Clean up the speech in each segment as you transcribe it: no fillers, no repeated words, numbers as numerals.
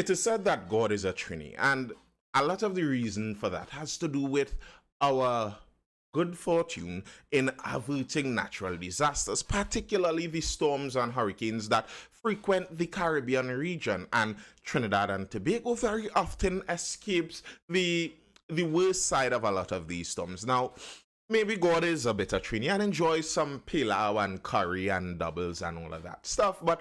It is said that God is a Trinity, and a lot of the reason for that has to do with our good fortune in averting natural disasters, particularly the storms and hurricanes that frequent the Caribbean region. And Trinidad and Tobago very often escapes the worst side of a lot of these storms. Now, maybe God is a bit of Trini and enjoys some pilau and curry and doubles and all of that stuff, but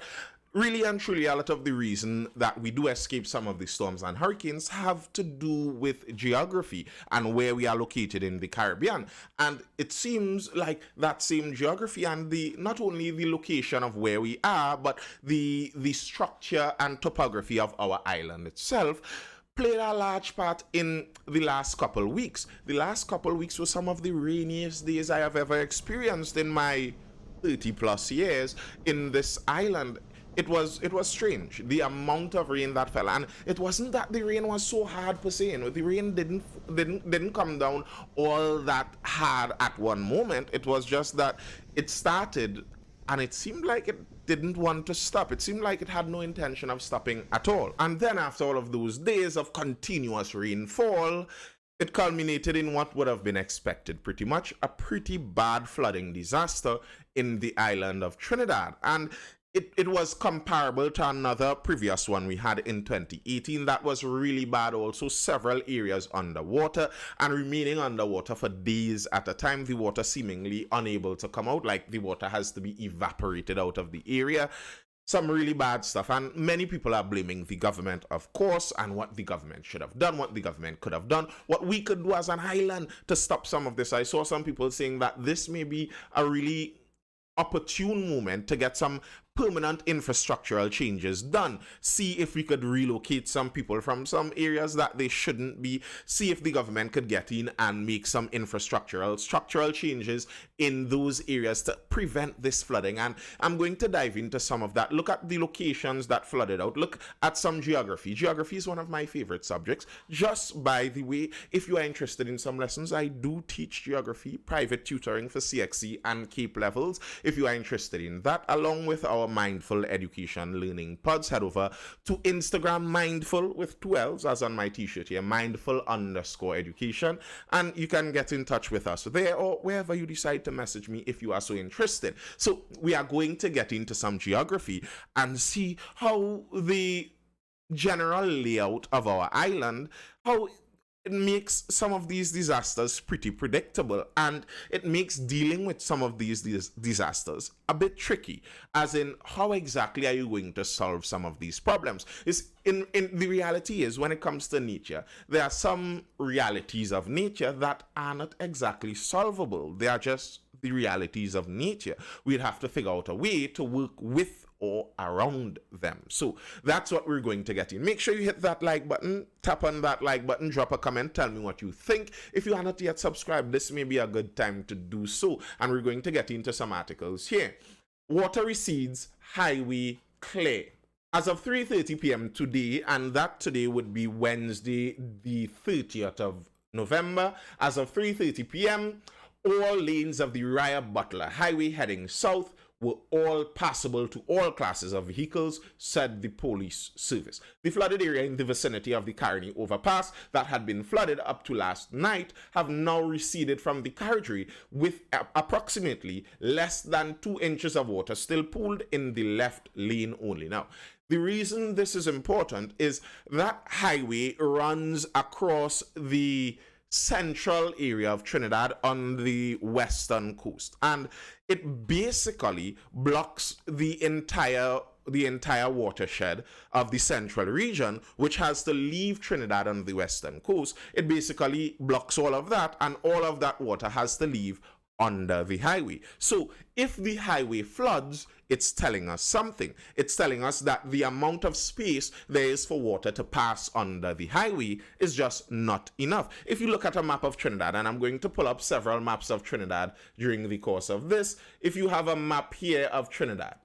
really and truly, a lot of the reason that we do escape some of the storms and hurricanes have to do with geography and where we are located in the Caribbean. And it seems like that same geography and the not only the location of where we are, but the structure and topography of our island itself played a large part in the last couple weeks. The last couple weeks were some of the rainiest days I have ever experienced in my 30 plus years in this island. It was strange, the amount of rain that fell, and it wasn't that the rain was so hard per se. The rain didn't come down all that hard at one moment. It was just that it started and it seemed like it didn't want to stop. It seemed like it had no intention of stopping at all. And then after all of those days of continuous rainfall, it culminated in what would have been expected, pretty much a pretty bad flooding disaster in the island of Trinidad. And it was comparable to another previous one we had in 2018 that was really bad also. Several areas underwater and remaining underwater for days at a time, the water seemingly unable to come out, like the water has to be evaporated out of the area. Some really bad stuff, and many people are blaming the government, of course, and what the government should have done, what the government could have done, what we could do as an island to stop some of this. I saw some people saying that this may be a really opportune moment to get some permanent infrastructural changes done. See if we could relocate some people from some areas that they shouldn't be. See if the government could get in and make some structural changes in those areas to prevent this flooding. And I'm going to dive into some of that. Look at the locations that flooded out. Look at some geography. Geography is one of my favorite subjects. Just by the way, if you are interested in some lessons, I do teach geography, private tutoring for CXC and CAPE levels. If you are interested in that, along with our mindful education learning pods, head over to Instagram, mindful with 2 L's, as on my t-shirt here, mindful_education, and you can get in touch with us there or wherever you decide to message me if you are so interested. So we are going to get into some geography and see how the general layout of our island, how it makes some of these disasters pretty predictable, and it makes dealing with some of these disasters a bit tricky, as in how exactly are you going to solve some of these problems. In the reality is, when it comes to nature, there are some realities of nature that are not exactly solvable. They are just the realities of nature. We'd have to figure out a way to work with or around them. So that's what we're going to get in. Make sure you hit that like button, tap on that like button, drop a comment, tell me what you think. If you are not yet subscribed, this may be a good time to do so. And we're going to get into some articles here. Water recedes, highway clear. As of 3:30 p.m. today, and that today would be Wednesday, the 30th of November, as of 3:30 p.m., all lanes of the Uriah Butler Highway heading south were all passable to all classes of vehicles, said the police service. The flooded area in the vicinity of the Caroni overpass that had been flooded up to last night have now receded from the carriageway, with approximately less than 2 inches of water still pooled in the left lane only. Now, the reason this is important is that highway runs across the central area of Trinidad on the western coast, and it basically blocks the entire watershed of the central region, which has to leave Trinidad on the western coast. It basically blocks all of that, and all of that water has to leave under the highway. So if the highway floods, it's telling us something. It's telling us that the amount of space there is for water to pass under the highway is just not enough. If you look at a map of Trinidad, and I'm going to pull up several maps of Trinidad during the course of this, if you have a map here of Trinidad,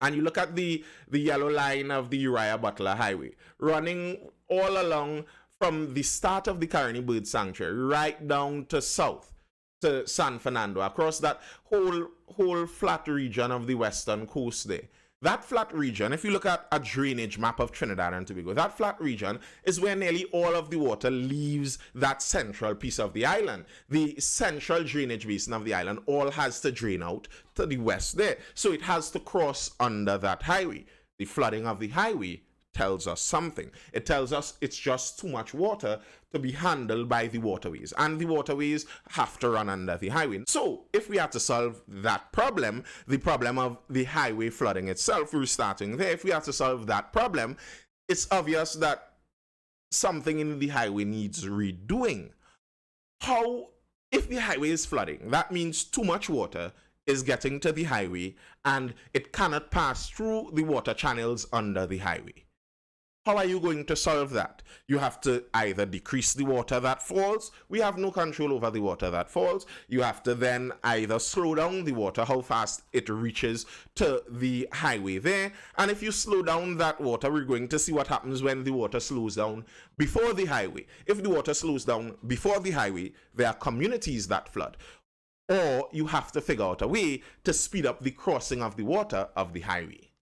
and you look at the yellow line of the Uriah Butler Highway, running all along from the start of the Caroni Bird Sanctuary right down to south, to San Fernando, across that whole flat region of the western coast there. That flat region, if you look at a drainage map of Trinidad and Tobago, that flat region is where nearly all of the water leaves that central piece of the island. The central drainage basin of the island all has to drain out to the west there. So it has to cross under that highway. The flooding of the highway tells us something. It tells us it's just too much water to be handled by the waterways, and the waterways have to run under the highway. So if we had to solve that problem, the problem of the highway flooding itself, we're starting there. If we had to solve that problem, it's obvious that something in the highway needs redoing. How? If the highway is flooding, that means too much water is getting to the highway and it cannot pass through the water channels under the highway. How are you going to solve that? You have to either decrease the water that falls. We have no control over the water that falls. You have to then either slow down the water, how fast it reaches to the highway there. And if you slow down that water, we're going to see what happens when the water slows down before the highway. If the water slows down before the highway, there are communities that flood. Or you have to figure out a way to speed up the crossing of the water of the highway.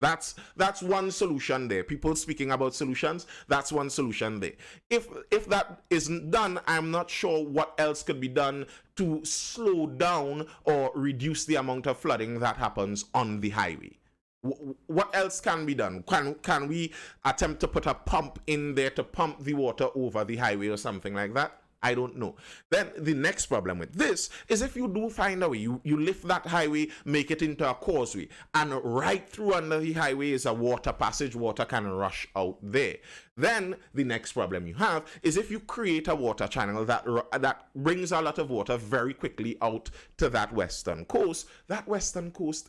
That's one solution there. People speaking about solutions, that's one solution there. If that isn't done, I'm not sure what else could be done to slow down or reduce the amount of flooding that happens on the highway. What else can be done? Can we attempt to put a pump in there to pump the water over the highway or something like that? I don't know. Then the next problem with this is if you do find a way, you lift that highway, make it into a causeway, and right through under the highway is a water passage, water can rush out there. Then the next problem you have is if you create a water channel that brings a lot of water very quickly out to that western coast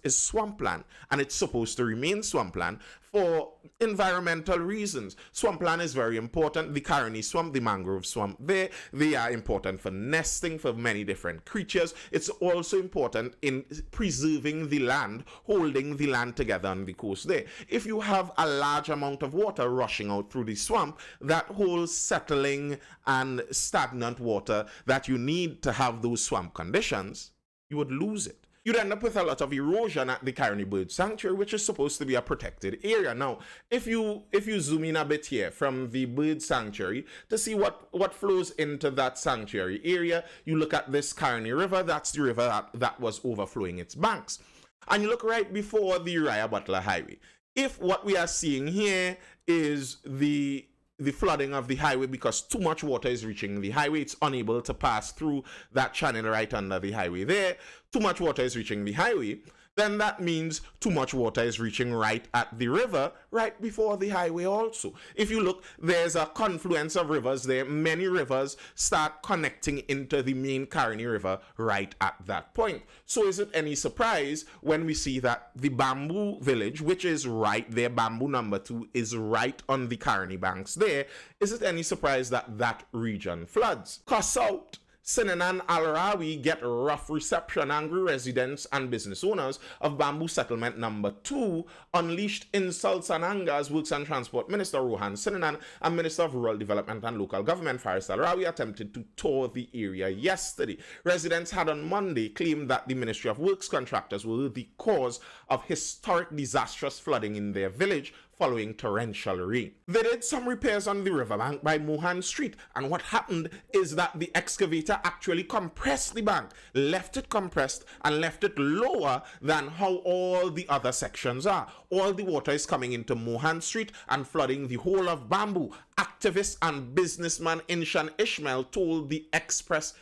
is swampland, and it's supposed to remain swampland for environmental reasons. Swampland is very important. The Caroni swamp, the mangrove swamp there, they are important for nesting for many different creatures. It's also important in preserving the land, holding the land together on the coast there. If you have a large amount of water rushing out through the swamp, that whole settling and stagnant water that you need to have those swamp conditions, you would lose it. You'd end up with a lot of erosion at the Caroni Bird Sanctuary, which is supposed to be a protected area. Now, if you zoom in a bit here from the bird sanctuary to see what flows into that sanctuary area, you look at this Caroni River. That's the river that was overflowing its banks. And you look right before the Uriah Butler Highway. If what we are seeing here is the flooding of the highway because too much water is reaching the highway, it's unable to pass through that channel right under the highway there, too much water is reaching the highway, then that means too much water is reaching right at the river, right before the highway also. If you look, there's a confluence of rivers there. Many rivers start connecting into the main Caroni River right at that point. So is it any surprise when we see that the Bamboo Village, which is right there, Bamboo number 2, is right on the Caroni banks there, is it any surprise that that region floods? South, Sinan and Al-Rawi get rough reception. Angry residents and business owners of Bamboo Settlement number 2 unleashed insults and anger as Works and Transport Minister Rohan Sinanan and Minister of Rural Development and Local Government Faris Al-Rawi attempted to tour the area yesterday. Residents had on Monday claimed that the Ministry of Works contractors were the cause of historic disastrous flooding in their village following torrential rain. They did some repairs on the riverbank by Mohan Street, and what happened is that the excavator actually compressed the bank, left it compressed and left it lower than how all the other sections are. All the water is coming into Mohan Street and flooding the whole of Bamboo. Activist and businessman Inshan Ishmael told the Express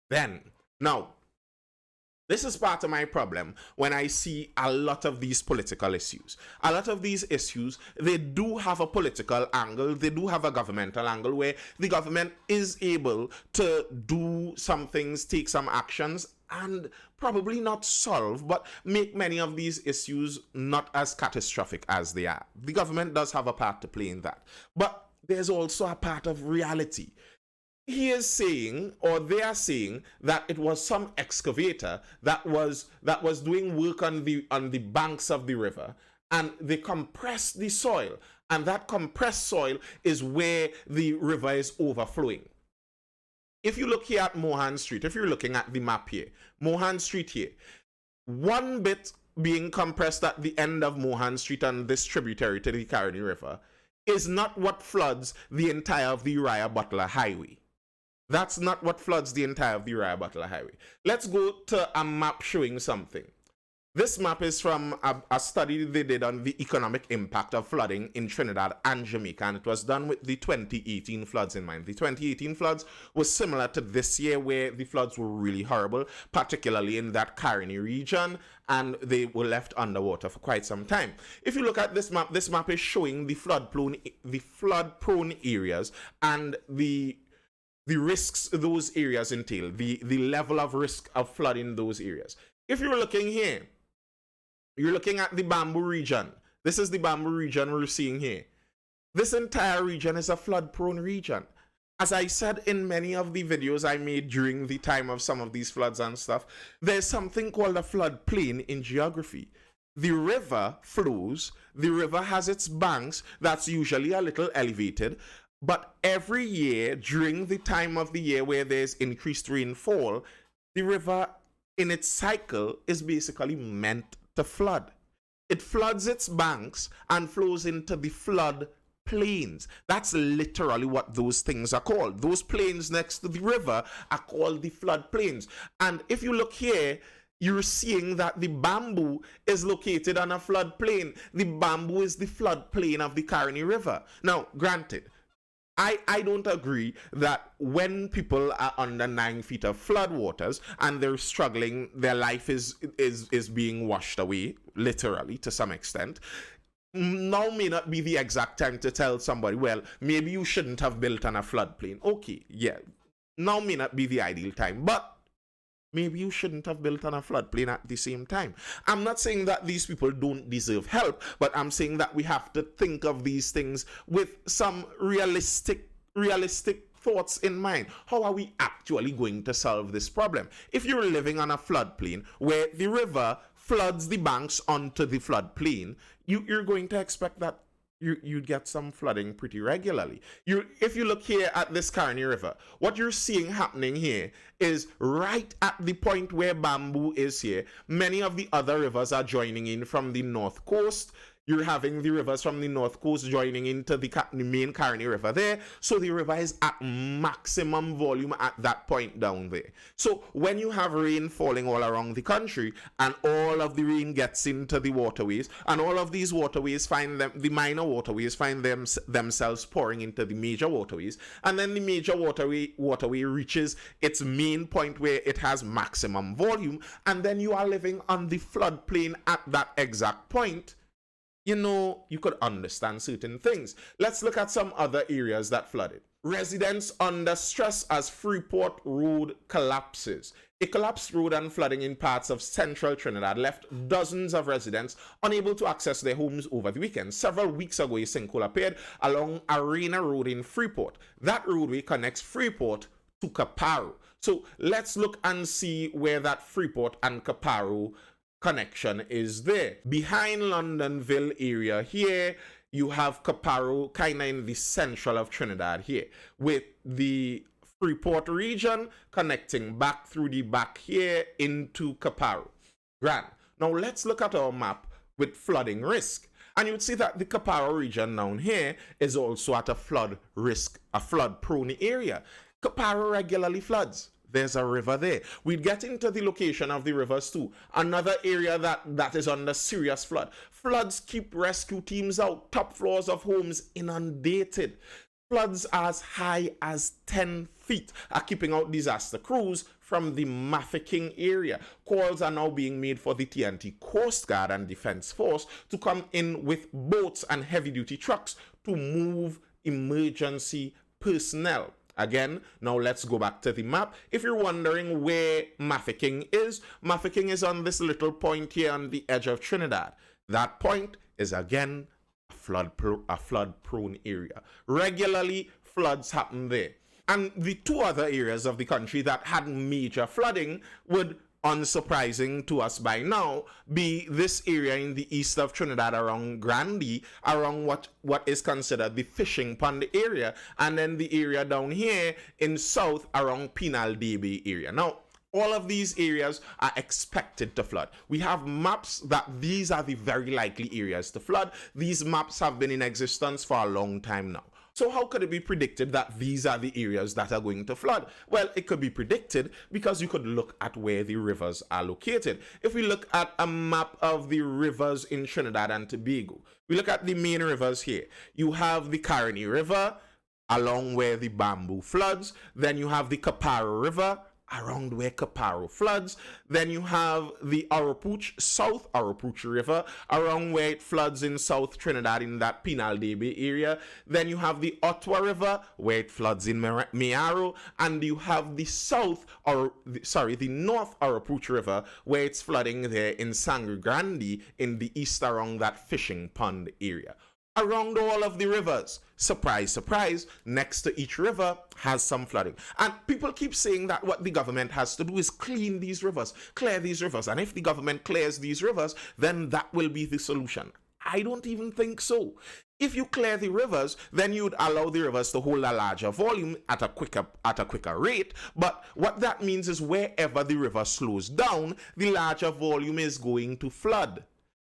then. Now, this is part of my problem when I see a lot of these political issues. A lot of these issues, they do have a political angle, they do have a governmental angle where the government is able to do some things, take some actions, and probably not solve, but make many of these issues not as catastrophic as they are. The government does have a part to play in that. But there's also a part of reality. He is saying, or they are saying, that it was some excavator that was doing work on the banks of the river, and they compressed the soil, and that compressed soil is where the river is overflowing. If you look here at Mohan Street, if you're looking at the map here, Mohan Street here, one bit being compressed at the end of Mohan Street and this tributary to the Caroni River is not what floods the entire of the Uriah Butler Highway. That's not what floods the entire of the Uriah Butler Highway. Let's go to a map showing something. This map is from a study they did on the economic impact of flooding in Trinidad and Jamaica, and it was done with the 2018 floods in mind. The 2018 floods was similar to this year, where the floods were really horrible, particularly in that Caroni region, and they were left underwater for quite some time. If you look at this map is showing the flood-prone areas and the risks those areas entail, the level of risk of flood in those areas. If you're looking here, you're looking at the Bamboo region. This is the Bamboo region we're seeing here. This entire region is a flood-prone region. As I said in many of the videos I made during the time of some of these floods and stuff, there's something called a floodplain in geography. The river flows, the river has its banks that's usually a little elevated, but every year during the time of the year where there's increased rainfall, the river in its cycle is basically meant to flood. It floods its banks and flows into the flood plains. That's literally what those things are called. Those plains next to the river are called the flood plains. And if you look here, you're seeing that the Bamboo is located on a flood plain. The Bamboo is the flood plain of the Caroni River. Now, granted, I don't agree that when people are under 9 feet of flood waters and they're struggling, their life is being washed away, literally, to some extent. Now may not be the exact time to tell somebody, well, maybe you shouldn't have built on a floodplain. Okay, yeah, now may not be the ideal time, but maybe you shouldn't have built on a floodplain at the same time. I'm not saying that these people don't deserve help, but I'm saying that we have to think of these things with some realistic thoughts in mind. How are we actually going to solve this problem? If you're living on a floodplain where the river floods the banks onto the floodplain, you're going to expect that you get some flooding pretty regularly. If you look here at this Caroni River, what you're seeing happening here is right at the point where Bamboo is here. Many of the other rivers are joining in from the north coast. You're having the rivers from the north coast joining into the main Caroni River there. So the river is at maximum volume at that point down there. So when you have rain falling all around the country and all of the rain gets into the waterways, and all of these waterways the minor waterways find themselves pouring into the major waterways, and then the major waterway reaches its main point where it has maximum volume, and then you are living on the floodplain at that exact point, you could understand certain things. Let's look at some other areas that flooded. Residents under stress as Freeport Road collapses. A collapsed road and flooding in parts of central Trinidad left dozens of residents unable to access their homes over the weekend. Several weeks ago, a sinkhole appeared along Arena Road in Freeport. That roadway connects Freeport to Caparo. So let's look and see where that Freeport and Caparo connection is there. Behind Londonville area here, you have Caparo kind of in the central of Trinidad here, with the Freeport region connecting back through the back here into Caparo. Grand. Now let's look at our map with flooding risk. And you would see that the Caparo region down here is also at a flood risk, a flood prone area. Caparo regularly floods. There's a river there. We'd get into the location of the rivers too. Another area that is under serious flood. Floods keep rescue teams out. Top floors of homes inundated. Floods as high as 10 feet are keeping out disaster crews from the Mafeking area. Calls are now being made for the TnT Coast Guard and Defense Force to come in with boats and heavy-duty trucks to move emergency personnel. Again, now let's go back to the map. If you're wondering where Mafeking is on this little point here on the edge of Trinidad. That point is again a flood-prone area. Regularly, floods happen there. And the two other areas of the country that had major flooding would, unsurprising to us by now, be this area in the east of Trinidad around Grandy, around what is considered the fishing pond area, and then the area down here in south around Penal Bay area. Now, all of these areas are expected to flood. We have maps that these are the very likely areas to flood. These maps have been in existence for a long time now. So how could it be predicted that these are the areas that are going to flood? Well, it could be predicted because you could look at where the rivers are located. If we look at a map of the rivers in Trinidad and Tobago, we look at the main rivers here. You have the Caroni River, along where the Bamboo floods. Then you have the Caparo River, around where Caparo floods. Then you have the Arapooch, South Arapooch River, around where it floods in South Trinidad in that Pinal de Bay area. Then you have the Ottawa River, where it floods in Mearo. And you have the the North Arapooch River, where it's flooding there in Sangre Grande in the east around that fishing pond area. Around all of the rivers, surprise, surprise, next to each river has some flooding. And people keep saying that what the government has to do is clean these rivers, clear these rivers. And if the government clears these rivers, then that will be the solution. I don't even think so. If you clear the rivers, then you'd allow the rivers to hold a larger volume at a quicker rate. But what that means is wherever the river slows down, the larger volume is going to flood.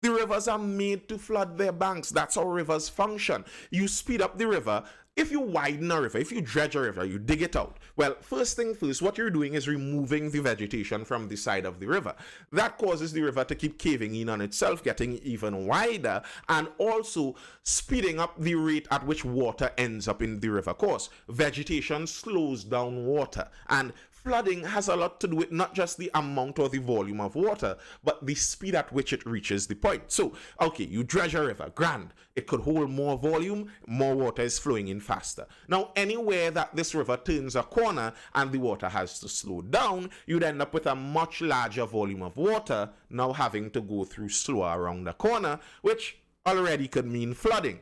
The rivers are made to flood their banks. That's how rivers function. You speed up the river. If you widen a river, if you dredge a river, you dig it out. Well, first thing first, what you're doing is removing the vegetation from the side of the river. That causes the river to keep caving in on itself, getting even wider, and also speeding up the rate at which water ends up in the river course. Vegetation slows down water, and flooding has a lot to do with not just the amount or the volume of water, but the speed at which it reaches the point. So, okay, you dredge a river, grand. It could hold more volume, more water is flowing in faster. Now, anywhere that this river turns a corner and the water has to slow down, you'd end up with a much larger volume of water now having to go through slower around the corner, which already could mean flooding.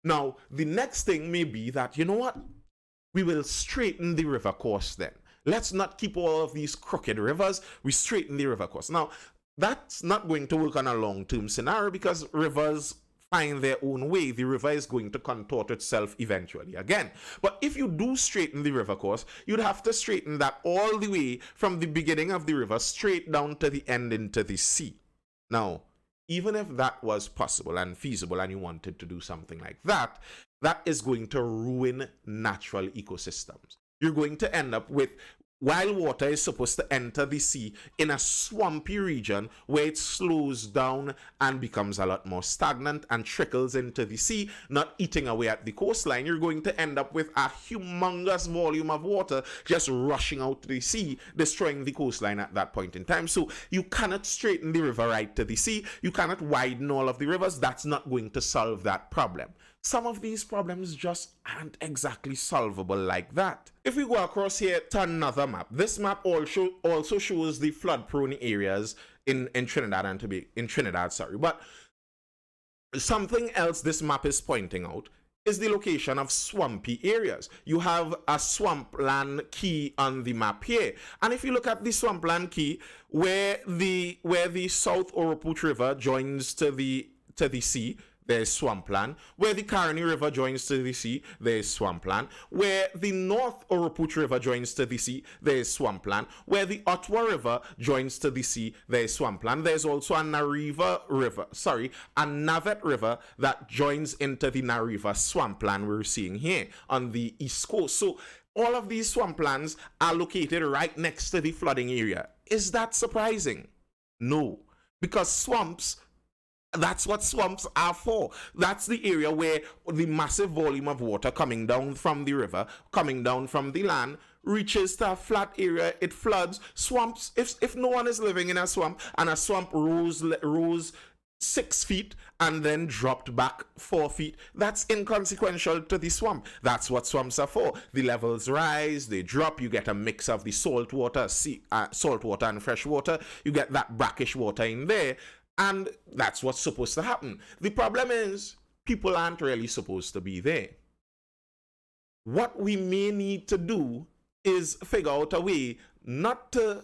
Now, the next thing may be that, you know what? We will straighten the river course then. Let's not keep all of these crooked rivers. We straighten the river course. Now, that's not going to work on a long-term scenario because rivers find their own way. The river is going to contort itself eventually again. But if you do straighten the river course, you'd have to straighten that all the way from the beginning of the river straight down to the end into the sea. Now, even if that was possible and feasible and you wanted to do something like that, that is going to ruin natural ecosystems. You're going to end up with, while water is supposed to enter the sea in a swampy region where it slows down and becomes a lot more stagnant and trickles into the sea, not eating away at the coastline, you're going to end up with a humongous volume of water just rushing out to the sea, destroying the coastline at that point in time. So you cannot straighten the river right to the sea. You cannot widen all of the rivers. That's not going to solve that problem. Some of these problems just aren't exactly solvable like that. If we go across here to another map, this map also shows the flood-prone areas in Trinidad and Tobago, but something else this map is pointing out is the location of swampy areas. You have a swampland key on the map here, and if you look at the swampland key where the South Arapooch River joins to the sea, there's swampland. Where the Caroni River joins to the sea, there's swampland. Where the North Arapooch River joins to the sea, there's swampland. Where the Ottawa River joins to the sea, there's swampland. There's also a Navet River that joins into the Nariva swampland we're seeing here on the east coast. So all of these swamplands are located right next to the flooding area. Is that surprising? No, because swamps, that's what swamps are for. That's the area where the massive volume of water coming down from the river, coming down from the land, reaches to a flat area, it floods. Swamps, if no one is living in a swamp and a swamp rose 6 feet and then dropped back 4 feet, that's inconsequential to the swamp. That's what swamps are for. The levels rise, they drop, you get a mix of the salt water and fresh water, you get that brackish water in there, and that's what's supposed to happen. The problem is, people aren't really supposed to be there. What we may need to do is figure out a way not to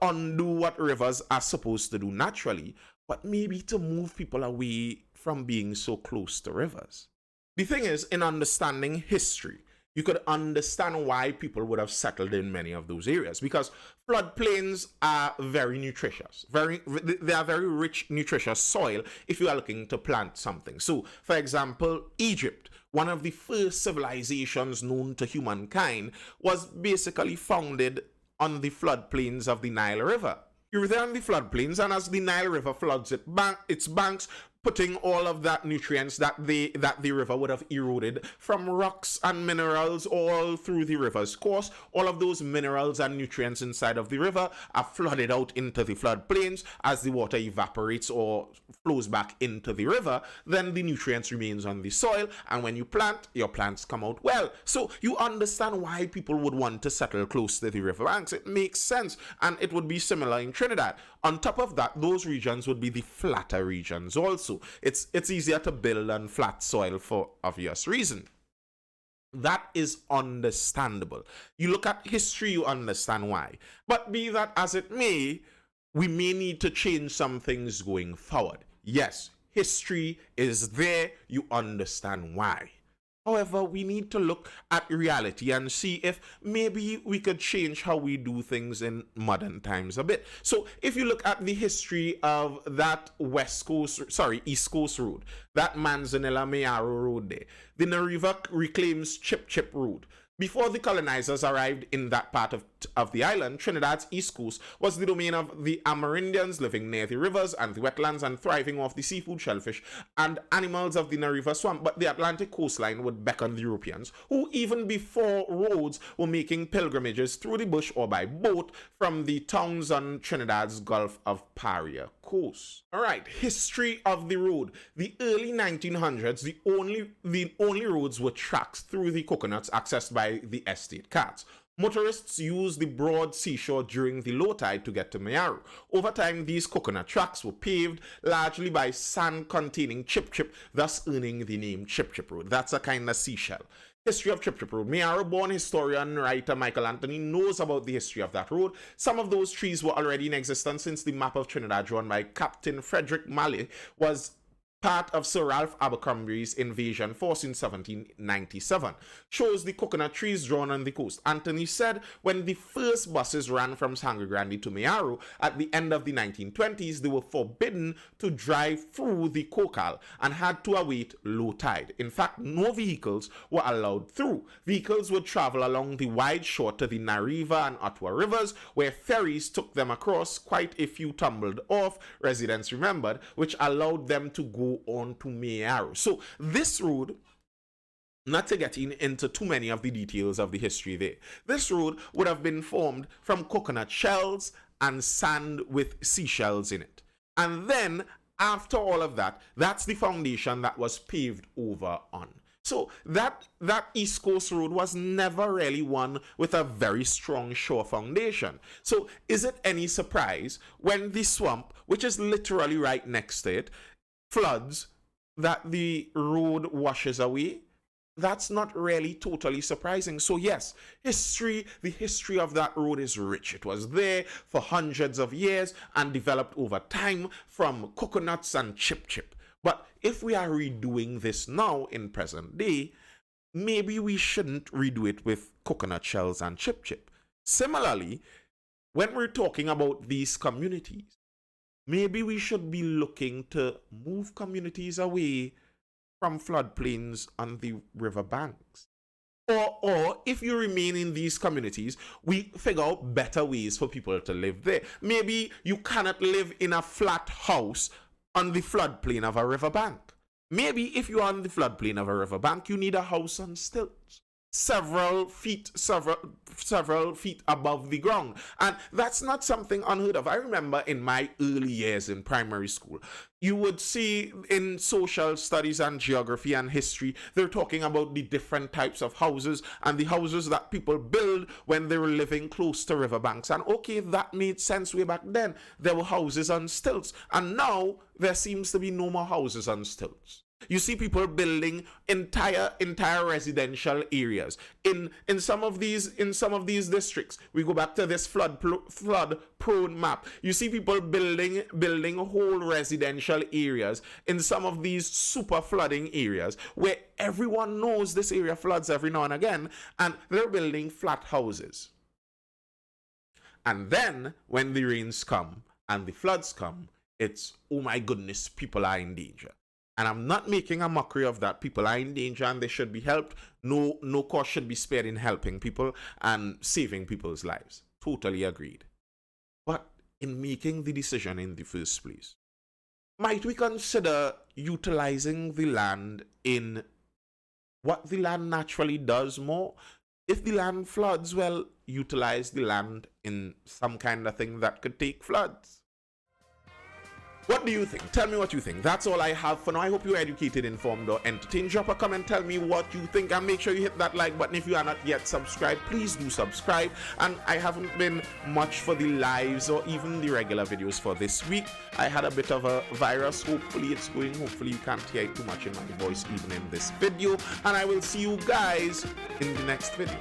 undo what rivers are supposed to do naturally, but maybe to move people away from being so close to rivers. The thing is, in understanding history, you could understand why people would have settled in many of those areas, because floodplains are very nutritious. They are very rich, nutritious soil if you are looking to plant something. So, for example, Egypt, one of the first civilizations known to humankind, was basically founded on the floodplains of the Nile River. You're there on the floodplains, and as the Nile River floods its banks, putting all of that nutrients that the river would have eroded from rocks and minerals all through the river's course, all of those minerals and nutrients inside of the river are flooded out into the floodplains. As the water evaporates or flows back into the river, then the nutrients remains on the soil, and when you plant, your plants come out well. So you understand why people would want to settle close to the river banks. It makes sense, and it would be similar in Trinidad. On top of that, those regions would be the flatter regions also. It's easier to build on flat soil for obvious reason. That is understandable. You look at history, you understand why. But be that as it may, we may need to change some things going forward. Yes, history is there, you understand why. However, we need to look at reality and see if maybe we could change how we do things in modern times a bit. So if you look at the history of that East Coast road, that Manzanilla Mayaro road there, the Nariva reclaims Chip Chip Road. Before the colonizers arrived in that part of the island, Trinidad's east coast was the domain of the Amerindians living near the rivers and the wetlands and thriving off the seafood, shellfish, and animals of the Nariva swamp. But the Atlantic coastline would beckon the Europeans, who even before roads were making pilgrimages through the bush or by boat from the towns on Trinidad's Gulf of Paria coast. All right, history of the road. The early 1900s, the only roads were tracks through the coconuts accessed by the estate carts. Motorists used the broad seashore during the low tide to get to Mayaro. Over time, these coconut tracks were paved largely by sand-containing Chip Chip, thus earning the name Chip Chip Road. That's a kind of seashell. History of Chip Chip Road. Mayaro-born historian writer Michael Anthony knows about the history of that road. Some of those trees were already in existence since the map of Trinidad drawn by Captain Frederick Malley was part of Sir Ralph Abercrombie's invasion force in 1797, shows the coconut trees drawn on the coast. Anthony said when the first buses ran from Sangre Grande to Mayaro at the end of the 1920s, they were forbidden to drive through the Cocal and had to await low tide. In fact, no vehicles were allowed through. Vehicles would travel along the wide shore to the Nariva and Ottawa rivers, where ferries took them across. Quite a few tumbled off, residents remembered, which allowed them to go on to Mayaro. So this road, not to get into too many of the details of the history there, this road would have been formed from coconut shells and sand with seashells in it. And then after all of that, that's the foundation that was paved over on. So that East Coast Road was never really one with a very strong shore foundation. So is it any surprise when the swamp, which is literally right next to it, floods, that the road washes away? That's not really totally surprising. So yes, the history of that road is rich. It was there for hundreds of years and developed over time from coconuts and Chip Chip. But if we are redoing this now in present day, maybe we shouldn't redo it with coconut shells and Chip Chip. Similarly, when we're talking about these communities, maybe we should be looking to move communities away from floodplains on the riverbanks. Or if you remain in these communities, we figure out better ways for people to live there. Maybe you cannot live in a flat house on the floodplain of a riverbank. Maybe if you are on the floodplain of a riverbank, you need a house on stilts, several feet above the ground. And that's not something unheard of. I remember in my early years in primary school, you would see in social studies and geography and history, they're talking about the different types of houses and the houses that people build when they were living close to riverbanks. And okay, that made sense way back then. There were houses on stilts. And now there seems to be no more houses on stilts. You see people building entire residential areas in some of these districts. We go back to this flood prone map. You see people building whole residential areas in some of these super flooding areas where everyone knows this area floods every now and again, and they're building flat houses. And then when the rains come and the floods come, it's, oh my goodness, people are in danger. And I'm not making a mockery of that. People are in danger and they should be helped. No cost should be spared in helping people and saving people's lives. Totally agreed. But in making the decision in the first place, might we consider utilizing the land in what the land naturally does more? If the land floods, well, utilize the land in some kind of thing that could take floods. What do you think? Tell me what you think. That's all I have for now. I hope you're educated, informed, or entertained. Drop a comment, tell me what you think, and make sure you hit that like button. If you are not yet subscribed, please do subscribe. And I haven't been much for the lives or even the regular videos for this week. I had a bit of a virus. Hopefully it's going. Hopefully you can't hear too much in my voice even in this video. And I will see you guys in the next video.